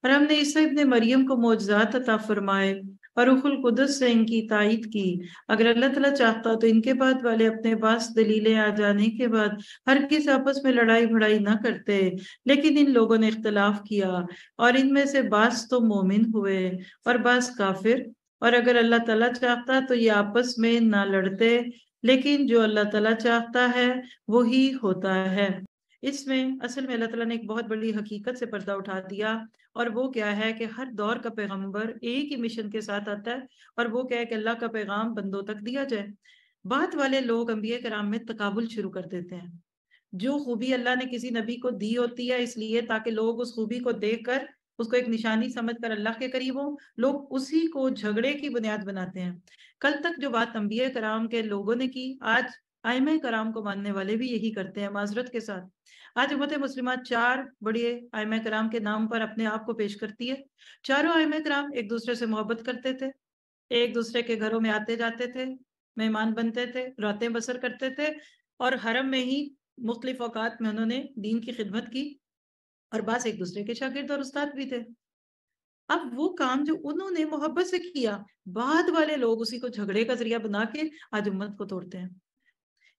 اور ہم نے عیسیٰ ابن مریم کو معجزات عطا فرمائے اور روح القدس سے ان کی تائید کی۔ اگر اللہ تعالیٰ چاہتا تو ان کے بعد والے اپنے پاس دلیلیں آ جانے کے بعد ہر کس آپس میں لڑائی بھڑائی نہ کرتے، لیکن ان لوگوں نے اختلاف کیا اور ان میں سے بعض تو مومن ہوئے اور بعض کافر۔ اور اگر اللہ تعالیٰ چاہتا تو یہ آپس میں نہ لڑتے، لیکن جو اللہ تعالیٰ چاہتا ہے وہی ہوتا ہے۔ اس میں اصل میں اللہ تعالیٰ نے ایک بہت بڑی حقیقت سے پردہ اٹھا دیا، اور وہ کیا ہے کہ ہر دور کا پیغمبر ایک ہی مشن کے ساتھ آتا ہے، اور وہ کیا ہے کہ اللہ کا پیغام بندوں تک دیا جائے۔ بعد والے لوگ انبیاء کرام میں تقابل شروع کر دیتے ہیں۔ جو خوبی اللہ نے کسی نبی کو دی ہوتی ہے اس لیے تاکہ لوگ اس خوبی کو دیکھ کر اس کو ایک نشانی سمجھ کر اللہ کے قریب ہوں، لوگ اسی کو جھگڑے کی بنیاد بناتے ہیں۔ کل تک جو بات انبیاء کرام کے لوگوں نے کی، آج ائمہ کرام کو ماننے والے بھی یہی کرتے ہیں معذرت کے ساتھ۔ آج امت مسلمہ چار بڑے ائمہ کرام کے نام پر اپنے آپ کو پیش کرتی ہے۔ چاروں ائمہ کرام ایک دوسرے سے محبت کرتے تھے، ایک دوسرے کے گھروں میں آتے جاتے تھے، مہمان بنتے تھے، راتیں بسر کرتے تھے، اور حرم میں ہی مختلف اوقات میں انہوں نے دین کی خدمت کی، اور بعض ایک دوسرے کے شاگرد اور استاد بھی تھے۔ اب وہ کام جو انہوں نے محبت سے کیا، بعد والے لوگ اسی کو جھگڑے کا ذریعہ بنا کے آج امت کو توڑتے ہیں۔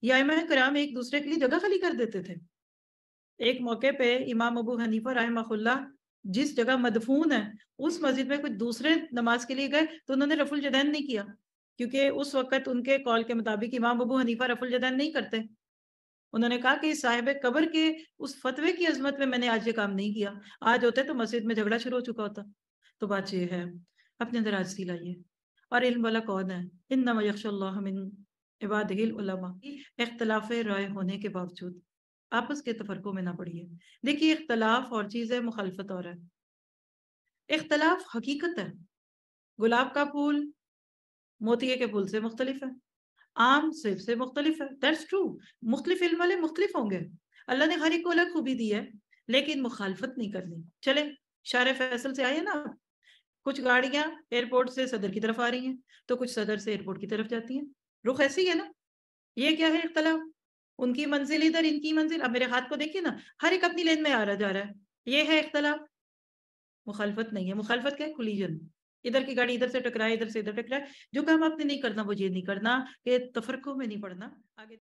یہ ائمہ کرام ایک دوسرے کے لیے جگہ خالی کر دیتے تھے۔ ایک موقع پہ امام ابو حنیفہ رحمہ اللہ جس جگہ مدفون ہے اس مسجد میں کچھ دوسرے نماز کے لیے گئے تو انہوں نے رفع الجدین نہیں کیا، کیونکہ اس وقت ان کے قول کے مطابق امام ابو حنیفہ رفع الجدین نہیں کرتے۔ انہوں نے کہا کہ صاحب قبر کے اس فتوے کی عظمت میں نے آج یہ کام نہیں کیا، آج ہوتے تو مسجد میں جھگڑا شروع ہو چکا ہوتا۔ تو بات یہ ہے، اپنے اندر عاجزی لائیے۔ اور علم والا کون ہے؟ انما یخشی اللہ من عبادہ العلماء۔ اختلاف رائے ہونے کے باوجود آپس کے تفرقوں میں نہ پڑیے۔ دیکھیے، اختلاف اور چیز ہے، مخالفت اور ہے۔ اختلاف حقیقت ہے۔ گلاب کا پھول موتیے کے پھول سے مختلف ہے، عام سیب سے مختلف ہے۔ That's true۔ مختلف علم والے مختلف ہوں گے، اللہ نے ہر ایک کو الگ خوبی دی ہے، لیکن مخالفت نہیں کرنی۔ چلے شارع فیصل سے آئے نا، کچھ گاڑیاں ایئرپورٹ سے صدر کی طرف آ رہی ہیں تو کچھ صدر سے ایئرپورٹ کی طرف جاتی ہیں، رخ ایسے ہی ہے نا۔ یہ کیا ہے؟ اختلاف۔ ان کی منزل ادھر، ان کی منزل، اب میرے ہاتھ کو دیکھیے نا، ہر ایک اپنی لین میں آ رہا جا رہا ہے، یہ ہے اختلاف۔ مخالفت نہیں ہے۔ مخالفت کیا ہے؟ کولیجن، ادھر کی گاڑی ادھر سے ٹکرائے، ادھر سے ادھر ٹکرائے۔ جو کام آپ نے نہیں کرنا وہ یہ نہیں کرنا کہ تفرقوں میں نہیں پڑنا۔ آگے